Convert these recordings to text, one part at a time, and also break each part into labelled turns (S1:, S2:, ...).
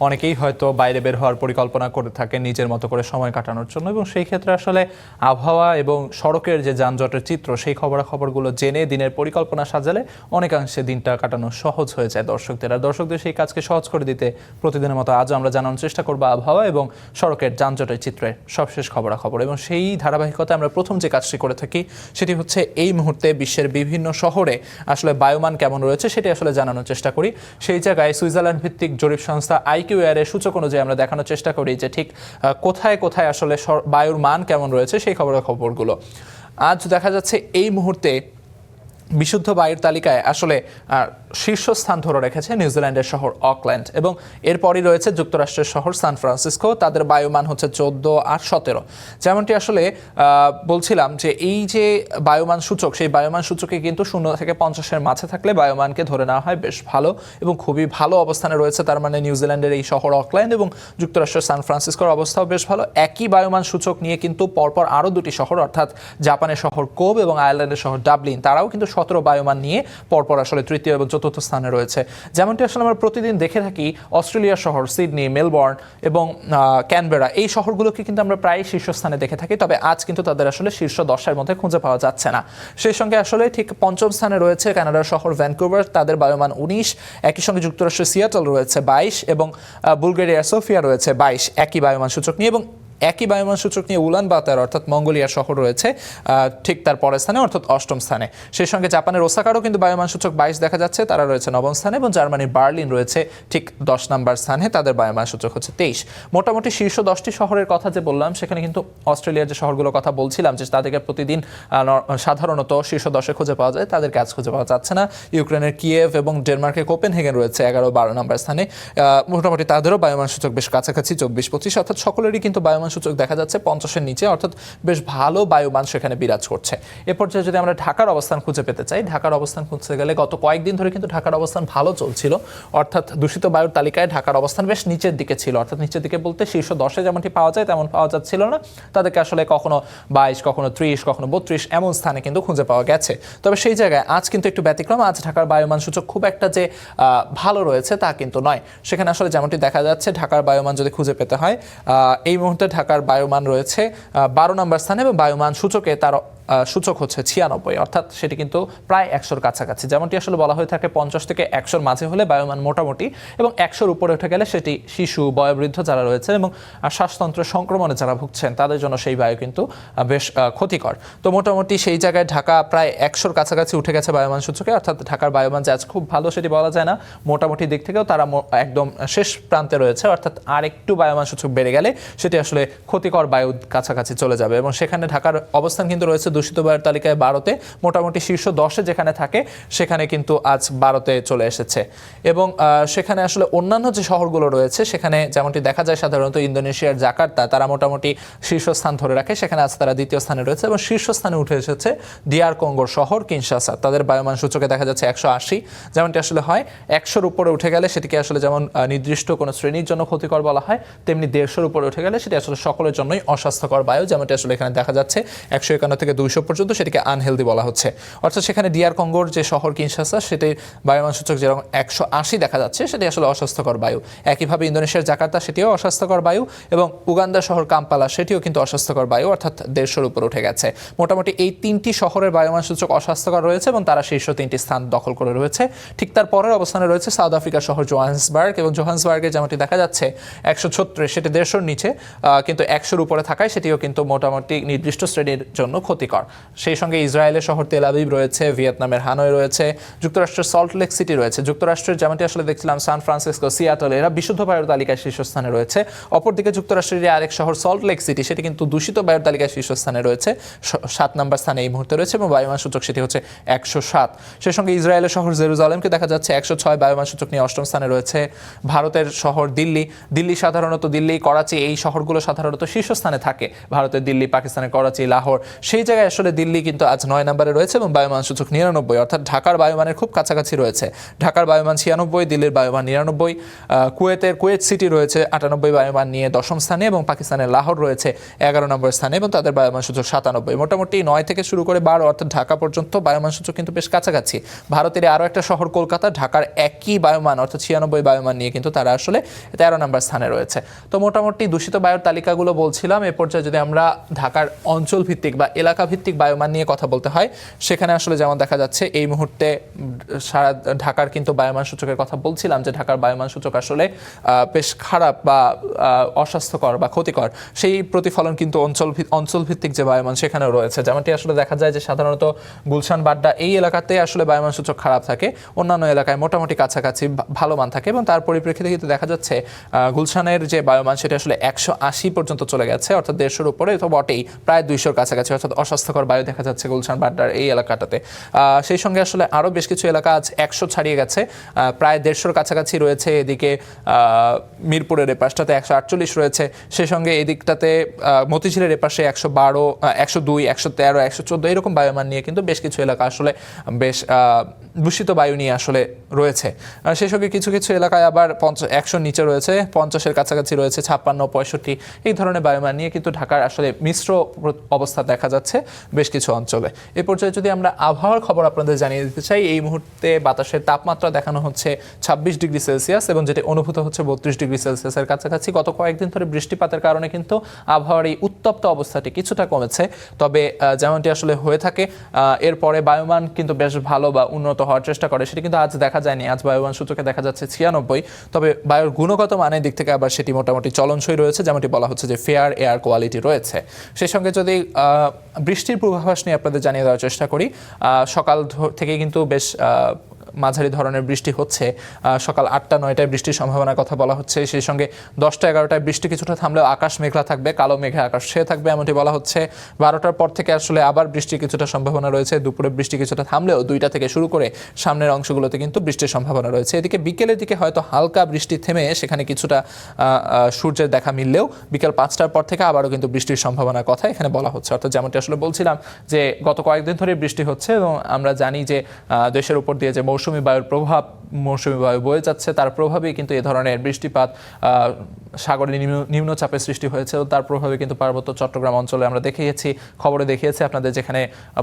S1: অনেকেই হয়তো বাইরে বের হওয়ার পরিকল্পনা করে থাকেন নিজের মতো করে সময় কাটানোর জন্য, এবং সেই ক্ষেত্রে আসলে আবহাওয়া এবং সড়কের যে যানজটের চিত্র সেই খবরাখবরগুলো জেনে দিনের পরিকল্পনা সাজালে অনেকাংশে দিনটা কাটানো সহজ হয়ে যায় দর্শকদের। আর দর্শকদের সেই কাজকে সহজ করে দিতে প্রতিদিনের মতো আজও আমরা জানানোর চেষ্টা করবো আবহাওয়া এবং সড়কের যানজটের চিত্রে সবশেষ খবরাখবর। এবং সেই ধারাবাহিকতায় আমরা প্রথম যে কাজটি করে থাকি সেটি হচ্ছে এই মুহূর্তে বিশ্বের বিভিন্ন শহরে আসলে বায়ুমান কেমন রয়েছে সেটি আসলে জানানোর চেষ্টা করি। সেই জায়গায় সুইজারল্যান্ড ভিত্তিক জরিপ সংস্থা IQAir সূচক অনুযায়ী আমরা দেখানোর চেষ্টা করি যে ঠিক কোথায় কোথায় আসলে বায়ুর মান কেমন রয়েছে সেই খবরগুলো। আজ দেখা যাচ্ছে এই মুহূর্তে বিশুদ্ধ বায়ুর তালিকায় আসলে শীর্ষস্থান ধরে রেখেছে নিউজিল্যান্ডের শহর অকল্যান্ড, এবং এরপরই রয়েছে যুক্তরাষ্ট্রের শহর সান ফ্রান্সিসকো। তাদের বায়ুমান হচ্ছে 14 আর 17। যেমনটি আসলে বলছিলাম যে এই যে বায়ুমান সূচক, সেই বায়ুমান সূচকে কিন্তু 0 থেকে 50-এর মাঝে থাকলে বায়ুমানকে ধরে নেওয়া হয় বেশ ভালো এবং খুবই ভালো অবস্থানে রয়েছে। তার মানে নিউজিল্যান্ডের এই শহর অকল্যান্ড এবং যুক্তরাষ্ট্রের সান ফ্রান্সিসকোর অবস্থাও বেশ ভালো। একই বায়ুমান সূচক নিয়ে কিন্তু পরপর আরও দুটি শহর, অর্থাৎ জাপানের শহর কোব এবং আয়ারল্যান্ডের শহর ডাবলিন, তারাও কিন্তু 17 বায়ুমান নিয়ে পরপর আসলে তৃতীয় এবং চতুর্থ স্থানে রয়েছে। যেমনটি আসলে আমরা প্রতিদিন দেখে থাকি অস্ট্রেলিয়ার শহর সিডনি, মেলবোর্ন এবং ক্যানবেরা, এই শহরগুলোকে কিন্তু আমরা প্রায় শীর্ষস্থানে দেখে থাকি, তবে আজ কিন্তু তাদের আসলে শীর্ষ 10-এর মধ্যে খুঁজে পাওয়া যাচ্ছে না। সেই সঙ্গে আসলে ঠিক পঞ্চম স্থানে রয়েছে কানাডার শহর ভ্যানকুভার, তাদের বায়ুমান 19। একই সঙ্গে যুক্তরাষ্ট্রের সিয়াটল রয়েছে 22 এবং বুলগেরিয়ার সোফিয়া রয়েছে 22 একই বায়ুমান সূচক নিয়ে, এবং একই বায়ুমান সূচক নিয়ে উলানবাতার অর্থাৎ মঙ্গোলিয়ার শহর রয়েছে ঠিক তার পরের স্থানে অর্থাৎ 8ম স্থানে। সেই সঙ্গে জাপানের ওসাকারও কিন্তু বায়ুমান সূচক 22 দেখা যাচ্ছে, তারা রয়েছে 9ম স্থানে, এবং জার্মানির বার্লিন রয়েছে ঠিক 10 নম্বর স্থানে, তাদের বায়ুমান সূচক হচ্ছে 23। মোটামুটি শীর্ষ 10টি শহরের কথা যে বললাম সেখানে কিন্তু অস্ট্রেলিয়ার যে শহরগুলোর কথা বলছিলাম যে তাদেরকে প্রতিদিন সাধারণত শীর্ষ 10-এ খুঁজে পাওয়া যায়, তাদের কাজ খুঁজে পাওয়া যাচ্ছে না। ইউক্রেনের কিয়েভ এবং ডেনমার্কের কোপেনহেগেন রয়েছে 11-12 নম্বর স্থানে। মোটামুটি তাদেরও বায়ুমান সূচক বেশ কাছাকাছি 24-25, অর্থাৎ সকলেরই কিন্তু বায়ুমান সূচক দেখা যাচ্ছে 50-এর নিচে, অর্থাৎ বেশ ভালো বায়ুমান সেখানে বিরাজ করছে। এ পর্যায়ে যদি আমরা ঢাকার অবস্থান খুঁজে পেতে চাই, ঢাকার অবস্থান খুঁজতে গেলে গত কয়েকদিন ধরে কিন্তু ঢাকার অবস্থান ভালো চলছিল, অর্থাৎ দূষিত বায়ুর তালিকায় ঢাকার অবস্থান বেশ নিচের দিকে ছিল, অর্থাৎ নিচের দিকে বলতে শীর্ষ 10-এ যেমনটি পাওয়া যায় তেমন পাওয়া যাচ্ছিল না। তাদেরকে আসলে কখনো 22, কখনো 30, কখনো 32 এমন স্থানে কিন্তু খুঁজে পাওয়া গেছে। তবে সেই জায়গায় আজ কিন্তু একটু ব্যতিক্রম। আজ ঢাকার বায়ুমান সূচক খুব একটা যে ভালো রয়েছে তা কিন্তু নয়। সেখানে আসলে যেমনটি দেখা যাচ্ছে ঢাকার বায়ুমান যদি খুঁজে পেতে হয়, এই মুহূর্তে ঢাকার বায়ুমান রয়েছে 12 নম্বর স্থানে, এবং বায়ুমান সূচকে তার সূচক হচ্ছে 96, অর্থাৎ সেটি কিন্তু প্রায় 100-র কাছাকাছি। যেমনটি আসলে বলা হয়ে থাকে 50 থেকে 100-র মাঝে হলে বায়ুমান মোটামুটি, এবং 100-র উপরে উঠে গেলে সেটি শিশু, বয়োবৃদ্ধ যারা রয়েছে এবং শ্বাসতন্ত্রের সংক্রমণে যারা ভুগছেন তাদের জন্য সেই বায়ু কিন্তু বেশ ক্ষতিকর। তো মোটামুটি সেই জায়গায় ঢাকা প্রায় 100-র কাছাকাছি উঠে গেছে বায়ুমান সূচকে, অর্থাৎ ঢাকার বায়ুমান যে আজ খুব ভালো সেটি বলা যায় না। মোটামুটি দিক থেকেও তারা একদম শেষ প্রান্তে রয়েছে, অর্থাৎ আর একটু বায়ুমান সূচক বেড়ে গেলে সেটি আসলে ক্ষতিকর বায়ু কাছাকাছি চলে যাবে। এবং সেখানে ঢাকার অবস্থান কিন্তু রয়েছে দূষিত বায়ুর তালিকায় 12-তে, মোটামুটি শীর্ষ 10-এ যেখানে থাকে সেখানে কিন্তু আজ 12-তে চলে এসেছে। এবং সেখানে আসলে অন্যান্য যে শহরগুলো রয়েছে সেখানে যেমনটি দেখা যায় সাধারণত ইন্দোনেশিয়ার জাকার্তা, তারা মোটামুটি শীর্ষস্থান ধরে রাখে, সেখানে আজ তারা 2য় স্থানে রয়েছে, এবং শীর্ষস্থানে উঠে এসেছে ডিআর কঙ্গোর শহর কিনশাসা, তাদের বায়ুমান সূচকে দেখা যাচ্ছে 180। যেমনটি আসলে হয় 100-র উপরে উঠে গেলে সেটিকে আসলে যেমন নির্দিষ্ট কোনো শ্রেণীর জন্য ক্ষতিকর বলা হয়, তেমনি 150-র উপরে উঠে গেলে সেটি আসলে সকলের জন্যই অস্বাস্থ্যকর বায়ু। যেমনটি আসলে এখানে দেখা যাচ্ছে 151 থেকে 200 পর্যন্ত সেটিকে আনহেলদি বলা হচ্ছে। অর্থাৎ সেখানে ডিআর কঙ্গোর যে শহর কিনশাসা সেটির বায়ুমান সূচক যেরকম 180 দেখা যাচ্ছে সেটি আসলে অস্বাস্থ্যকর বায়ু। একইভাবে ইন্দোনেশিয়ার জাকার্তা সেটিও অস্বাস্থ্যকর বায়ু, এবং উগান্ডার শহর কাম্পালা সেটিও কিন্তু অস্বাস্থ্যকর বায়ু, অর্থাৎ 150-র উপর উঠে গেছে। মোটামুটি এই 3টি শহরের বায়ুমান সূচক অস্বাস্থ্যকর রয়েছে এবং তারা শীর্ষ 3টি স্থান দখল করে রয়েছে। ঠিক তার পরের অবস্থানে রয়েছে সাউথ আফ্রিকার শহর জোহান্সবার্গ, এবং জোহান্সবার্গে যেমনটি দেখা যাচ্ছে 136, সেটি 150-র নিচে, কিন্তু 100-র উপরে থাকায় সেটিও কিন্তু মোটামুটি নির্দিষ্ট শ্রেণীর জন্য ক্ষতিকর। সেই সঙ্গে ইসরায়েলের শহর তেল আবিব রয়েছে, ভিয়েতনামের হানয় রয়েছে, যুক্তরাষ্ট্রের সল্ট লেক সিটি রয়েছে, যুক্তরাষ্ট্রের যেমনটি আসলে দেখছিলাম সান ফ্রান্সিসকো, সিয়াটল, এরা বিশুদ্ধ বায়ুর তালিকায় শীর্ষস্থানে রয়েছে। অপরদিকে যুক্তরাষ্ট্রের আরেক শহর সল্ট লেক সিটি, সেটি কিন্তু দূষিত বায়ুর তালিকায় শীর্ষস্থানে রয়েছে, 7 নম্বর স্থানে এই মুহূর্তে রয়েছে, এবং বায়ুমান সূচক সেটি হচ্ছে 107। সেই সঙ্গে ইসরায়েলের শহর জেরুজালেমকে দেখা যাচ্ছে 106 বায়ুমান সূচক নিয়ে 8ম স্থানে রয়েছে। ভারতের শহর দিল্লি সাধারণত দিল্লি, করাচি, এই শহরগুলো সাধারণত শীর্ষস্থানে থাকে, ভারতের দিল্লি, পাকিস্তানের করাচি, লাহোর, সেই জায়গায় তালিকায় আসলে দিল্লি কিন্তু আজ 9 নম্বরে রয়েছে এবং বায়ুমান সূচক 99, অর্থাৎ ঢাকার বায়ুমানের খুব কাছাকাছি রয়েছে। ঢাকার বায়ুমান 96, দিল্লির বায়ুমান 99। কুয়েত সিটি রয়েছে 98 বায়ুমান নিয়ে 10ম স্থানে এবং পাকিস্তানের লাহোর রয়েছে 11 নম্বর স্থানে এবং তাদের বায়ুমান সূচক 97। মোটামুটি 9 থেকে শুরু করে 12 অর্থাৎ ঢাকা পর্যন্ত বায়ুমান সূচক কিন্তু বেশ কাছাকাছি। ভারতের আরও একটা শহর কলকাতা, ঢাকার একই বায়ুমান অর্থাৎ 96 বায়ুমান নিয়ে কিন্তু তারা আসলে 13 নম্বর স্থানে রয়েছে। তো মোটামুটি দূষিত বায়ুর তালিকাগুলো বলছিলাম। এ পর্যায়ে যদি আমরা ঢাকার অঞ্চল ভিত্তিক বা এলাকা ভিত্তিক বায়ুমান নিয়ে কথা বলতে হয়, সেখানে আসলে যেমন দেখা যাচ্ছে এই মুহূর্তে সারা ঢাকার কিন্তু বায়ুমান সূচকের কথা বলছিলাম যে ঢাকার বায়ুমান সূচক আসলে বেশ খারাপ বা অস্বাস্থ্যকর বা ক্ষতিকর, সেই প্রতিফলন কিন্তু অঞ্চল ভিত্তিক যে বায়ুমান সেখানেও রয়েছে। যেমনটি আসলে দেখা যায় যে সাধারণত গুলশান বাড্ডা এই এলাকাতে আসলে বায়ুমান সূচক খারাপ থাকে, অন্যান্য এলাকায় মোটামুটি কাছাকাছি ভালো মান থাকে এবং তার পরিপ্রেক্ষিতে কিন্তু দেখা যাচ্ছে গুলশানের যে বায়ুমান সেটা আসলে 180 পর্যন্ত চলে গেছে, অর্থাৎ 150-র উপরে, তো বটেই প্রায় 200-র কাছাকাছি, অর্থাৎ অস্বাস্থ্যকর বায়ু দেখা যাচ্ছে গুলশান বাড্ডার এই এলাকাটাতে। সেই সঙ্গে আসলে আরও বেশ কিছু এলাকা আজ 100 ছাড়িয়ে গেছে, প্রায় 150-র কাছাকাছি রয়েছে। এদিকে মিরপুরের এপাশটাতে 148 রয়েছে, সেই সঙ্গে এদিকটাতে মতিঝিলের এপাশে 112, 102, 113, 114 এরকম বায়ুমান নিয়ে কিন্তু বেশ কিছু এলাকা আসলে বেশ দূষিত বায়ু নিয়ে আসলে রয়েছে। সেই সঙ্গে কিছু কিছু এলাকায় আবার 100 নিচে রয়েছে, 50-এর কাছাকাছি রয়েছে, 56, 65 এই ধরনের বায়ুমান নিয়ে কিন্তু ঢাকার আসলে মিশ্র অবস্থা দেখা যাচ্ছে বেশ কিছু অঞ্চলে। এ পর্যায়ে যদি আমরা আবহাওয়ার খবর আপনাদের জানিয়ে দিতে চাই, এই মুহূর্তে বাতাসের তাপমাত্রা দেখানো হচ্ছে 26 ডিগ্রি সেলসিয়াস এবং যেটি অনুভূত হচ্ছে 32 ডিগ্রি সেলসিয়াসের কাছাকাছি। গত কয়েকদিন ধরে বৃষ্টিপাতের কারণে কিন্তু আবহাওয়ার এই উত্তপ্ত অবস্থাটি কিছুটা কমেছে, তবে যেমনটি আসলে হয়ে থাকে এরপরে বায়ুমান কিন্তু বেশ ভালো বা উন্নত হওয়ার চেষ্টা করে, সেটি কিন্তু আজ দেখা যায়নি। আজ বায়ুমান সূচকে দেখা যাচ্ছে 96, তবে বায়ুর গুণগত মানের দিক থেকে আবার সেটি মোটামুটি চলনসই রয়েছে, যেমনটি বলা হচ্ছে যে ফেয়ার এয়ার কোয়ালিটি রয়েছে। সেই সঙ্গে যদি বৃষ্টির পূর্বাভাস নিয়ে আপনাদের জানিয়ে দেওয়ার চেষ্টা করি, সকাল থেকে কিন্তু বেশ মাঝারি ধরনের বৃষ্টি হচ্ছে। সকাল 8টা 9টায় বৃষ্টির সম্ভাবনার কথা বলা হচ্ছে, সেই সঙ্গে 10টা 11টায় বৃষ্টি কিছুটা থামলেও আকাশ মেঘলা থাকবে, কালো মেঘে আকাশ ছেয়ে থাকবে এমনটি বলা হচ্ছে। 12টার পর থেকে আসলে আবার বৃষ্টির কিছুটা সম্ভাবনা রয়েছে, দুপুরে বৃষ্টি কিছুটা থামলেও 2টা থেকে শুরু করে সামনের অংশগুলোতে কিন্তু বৃষ্টির সম্ভাবনা রয়েছে। এদিকে বিকেলের দিকে হয়তো হালকা বৃষ্টি থেমে সেখানে কিছুটা সূর্যের দেখা মিললেও বিকেল 5টার পর থেকে আবারও কিন্তু বৃষ্টির সম্ভাবনার কথা এখানে বলা হচ্ছে। অর্থাৎ যেমনটি আসলে বলছিলাম যে গত কয়েকদিন ধরে বৃষ্টি হচ্ছে এবং আমরা জানি যে দেশের উপর দিয়ে যে মৌসুমী বায়ুর প্রভাব, মৌসুমী বায়ু বয়ে যাচ্ছে, তার প্রভাবেই কিন্তু এ ধরনের বৃষ্টিপাত, সাগরে নিম্নচাপের সৃষ্টি হয়েছে, তার প্রভাবে কিন্তু পার্বত্য চট্টগ্রাম অঞ্চলে আমরা খবরে দেখিয়েছি আপনাদের, যেখানে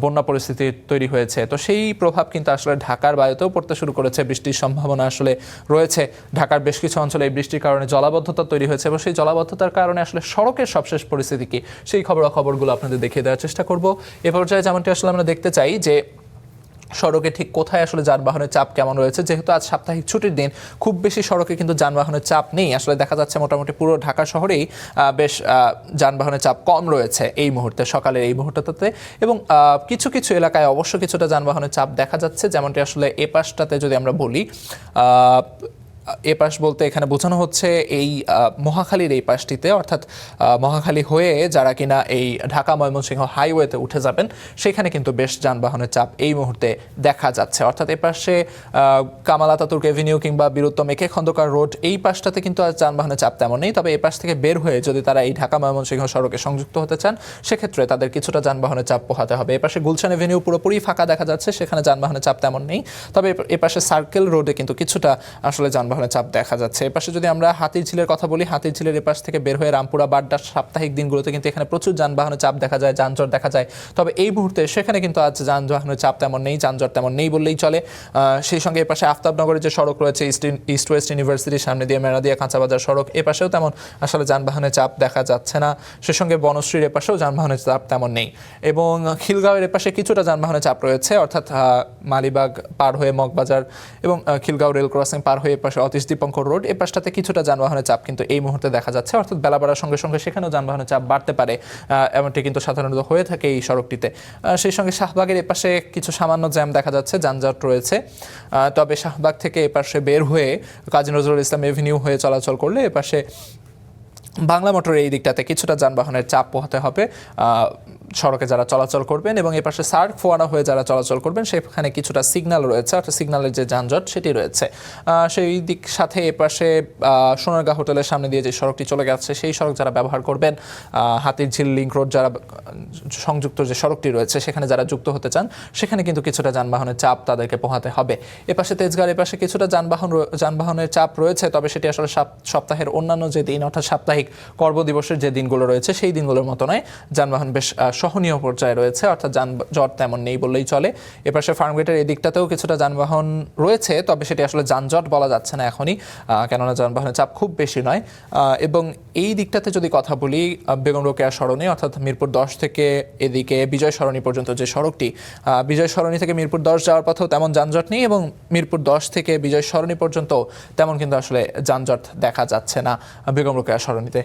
S1: বন্যা পরিস্থিতি তৈরি হয়েছে। তো সেই প্রভাব কিন্তু আসলে ঢাকার বায়ুতেও পড়তে শুরু করেছে, বৃষ্টির সম্ভাবনা আসলে রয়েছে। ঢাকার বেশ কিছু অঞ্চলে এই বৃষ্টির কারণে জলাবদ্ধতা তৈরি হয়েছে এবং সেই জলাবদ্ধতার কারণে আসলে সড়কের সবশেষ পরিস্থিতি কি, সেই খবরগুলো আপনাদের দেখিয়ে দেওয়ার চেষ্টা করব। এ পর্যায়ে যেমনটি আসলে আমরা দেখতে চাই যে সড়কে ঠিক কোথায় আসলে যানবাহনের চাপ কেমন রয়েছে। যেহেতু আজ সাপ্তাহিক ছুটির দিন, খুব বেশি সড়কে কিন্তু যানবাহনের চাপ নেই। আসলে দেখা যাচ্ছে মোটামুটি পুরো ঢাকা শহরেই বেশ যানবাহনের চাপ কম রয়েছে এই মুহূর্তে, সকালের এই মুহূর্তটাতে। এবং কিছু কিছু এলাকায় অবশ্য কিছুটা যানবাহনের চাপ দেখা যাচ্ছে, যেমনটি আসলে এ পাশটাতে যদি আমরা বলি, এ পাশ বলতে এখানে বোঝানো হচ্ছে এই মহাখালীর এই পাশটিতে, অর্থাৎ মহাখালী হয়ে যারা কিনা এই ঢাকা ময়মনসিংহ হাইওয়েতে উঠে যাবেন, সেখানে কিন্তু বেশ যানবাহনের চাপ এই মুহূর্তে দেখা যাচ্ছে। অর্থাৎ এ পাশে কামাল আতাতুর্ক এভিনিউ কিংবা বীরুত্তম একে খন্দকার রোড, এই পাশটাতে কিন্তু আর যানবাহনের চাপ তেমন নেই। তবে এ পাশ থেকে বের হয়ে যদি তারা এই ঢাকা ময়মনসিংহ সড়কে সংযুক্ত হতে চান, সেক্ষেত্রে তাদের কিছুটা যানবাহনের চাপ পোহাতে হবে। এ পাশে গুলশান এভিনিউ পুরোপুরি ফাঁকা দেখা যাচ্ছে, সেখানে যানবাহনের চাপ তেমন নেই। তবে এ পাশে সার্কেল রোডে কিন্তু কিছুটা আসলে যানবাহনের চাপ দেখা যাচ্ছে। এপাশে যদি আমরা হাতিরঝিলের কথা বলি, হাতিরঝিলের এপাশ থেকে বের হয়ে রামপুরা বাড্ডা সাপ্তাহিক দিনগুলোতে কিন্তু এখানে প্রচুর যানবাহনের চাপ দেখা যায়, যানজট দেখা যায়। তবে এই মুহূর্তে সেখানে কিন্তু আজ যানবাহনের চাপ তেমন নেই, যানজট তেমন নেই বললেই চলে। সেই সঙ্গে এপাশে আফতাবনগরের যে সড়ক রয়েছে ইস্ট ওয়েস্ট ইউনিভার্সিটির সামনে দিয়ে মেরাদিয়া কাঁচাবাজার সড়ক, এপাশেও তেমন আসলে যানবাহনের চাপ দেখা যাচ্ছে না। সে সঙ্গে বনশ্রীর এপাশেও যানবাহনের চাপ তেমন নেই এবং খিলগাঁওয়ের এপাশে কিছুটা যানবাহনের চাপ রয়েছে, অর্থাৎ মালিবাগ পার হয়ে মগবাজার এবং খিলগাঁও রেল ক্রসিং পার হয়ে এপাশে অতীশ দীপঙ্কর রোড, এ পাশটাতে কিছুটা যানবাহনের চাপ কিন্তু এই মুহূর্তে দেখা যাচ্ছে। অর্থাৎ বেলা বাড়ার সঙ্গে সঙ্গে সেখানেও যানবাহনের চাপ বাড়তে পারে, এমনটি কিন্তু সাধারণত হয়ে থাকে এই সড়কটিতে। সেই সঙ্গে শাহবাগের এপাশে কিছু সামান্য জ্যাম দেখা যাচ্ছে, যানজট রয়েছে। তবে শাহবাগ থেকে এপাশে বের হয়ে কাজী নজরুল ইসলাম এভিনিউ হয়ে চলাচল করলে এপাশে বাংলা মোটরের এই দিকটাতে কিছুটা যানবাহনের চাপ পোহাতে হবে। সড়কে যারা চলাচল করবেন এবং এ পাশে সার্ক ফোয়ারা হয়ে যারা চলাচল করবেন সেখানে কিছুটা সিগন্যাল রয়েছে, অর্থাৎ সিগন্যালের যে যানজট সেটি রয়েছে। সেই দিক সাথে এ পাশে সোনারগাঁ হোটেলের সামনে দিয়ে যে সড়কটি চলে গেছে সেই সড়ক যারা ব্যবহার করবেন, হাতিরঝিল লিংক রোড যারা সংযুক্ত যে সড়কটি রয়েছে সেখানে যারা যুক্ত হতে চান সেখানে কিন্তু কিছুটা যানবাহনের চাপ তাদেরকে পোহাতে হবে। এপাশে তেজগাঁর এপাশে কিছুটা যানবাহনের চাপ রয়েছে, তবে সেটি আসলে সপ্তাহের অন্যান্য যে দিন অর্থাৎ সাপ্তাহিক কর্মদিবসের যে দিনগুলো রয়েছে সেই দিনগুলোর মতো নয়, যানবাহন বেশ সহনীয় পর্যায়ে রয়েছে, অর্থাৎ যানজট তেমন নেই বললেই চলে। এপাশে ফার্মগেটের এই দিকটাতেও কিছুটা যানবাহন রয়েছে, তবে সেটি আসলে যানজট বলা যাচ্ছে না এখনই, কেননা যানবাহনের চাপ খুব বেশি নয়। এবং এই দিকটাতে যদি কথা বলি, বেগম রোকেয়া সরণি অর্থাৎ মিরপুর 10 থেকে এদিকে বিজয় সরণি পর্যন্ত যে সড়কটি, বিজয় সরণি থেকে মিরপুর 10 যাওয়ার পথেও তেমন যানজট নেই এবং মিরপুর 10 থেকে বিজয় সরণি পর্যন্ত তেমন কিন্তু আসলে যানজট দেখা যাচ্ছে না বেগম রোকেয়া সরণিতে।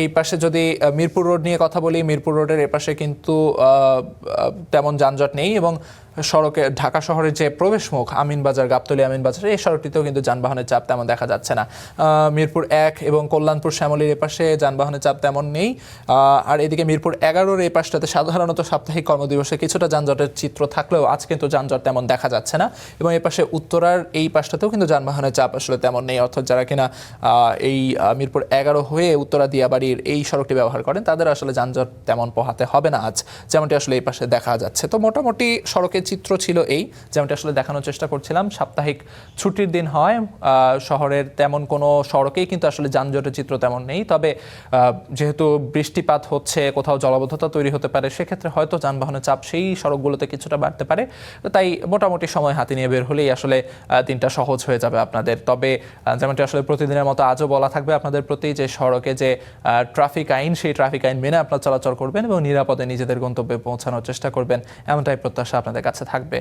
S1: এই পাশে যদি মিরপুর রোড নিয়ে কথা বলি, মিরপুর রোডের এপাশে কিন্তু তেমন যানজট নেই এবং সড়কে ঢাকা শহরের যে প্রবেশমুখ আমিনবাজার, গাবতলী আমিনবাজার, এই সড়কটিতেও কিন্তু যানবাহনের চাপ তেমন দেখা যাচ্ছে না। মিরপুর 1 এবং কল্যাণপুর শ্যামলীর এপাশে যানবাহনের চাপ তেমন নেই। আর এদিকে মিরপুর 11-এর এই পাশটাতে সাধারণত সাপ্তাহিক কর্মদিবসে কিছুটা যানজটের চিত্র থাকলেও আজ কিন্তু যানজট তেমন দেখা যাচ্ছে না। এবং এই পাশে উত্তরার এই পাশটাতেও কিন্তু যানবাহনের চাপ আসলে তেমন নেই, অর্থাৎ যারা কিনা এই মিরপুর 11 হয়ে উত্তরা দিয়াবাড়ির এই সড়কটি ব্যবহার করেন তাদের আসলে যানজট তেমন পোহাতে হবে না আজ, যেমনটি আসলে এই পাশে দেখা যাচ্ছে। তো মোটামুটি সড়কের চিত্র ছিল এই, যেমনটি আসলে দেখানোর চেষ্টা করছিলাম। সাপ্তাহিক ছুটির দিন হয়, শহরের তেমন কোনো সড়কেই কিন্তু আসলে যানজটের চিত্র তেমন নেই, তবে যেহেতু বৃষ্টিপাত হচ্ছে, কোথাও জলাবদ্ধতা তৈরি হতে পারে, সেক্ষেত্রে হয়তো যানবাহনের চাপ সেই সড়কগুলোতে কিছুটা বাড়তে পারে। তাই মোটামুটি সময় হাতে নিয়ে বের হলেই আসলে দিনটা সহজ হয়ে যাবে আপনাদের। তবে যেমনটি আসলে প্রতিদিনের মতো আজও বলা থাকবে আপনাদের প্রতি যে সড়কে যে ট্রাফিক আইন, সেই ট্রাফিক আইন মেনে আপনারা চলাচল করবেন এবং নিরাপদে নিজেদের গন্তব্যে পৌঁছানোর চেষ্টা করবেন, এমনটাই প্রত্যাশা আপনাদের কাছে থাকবে।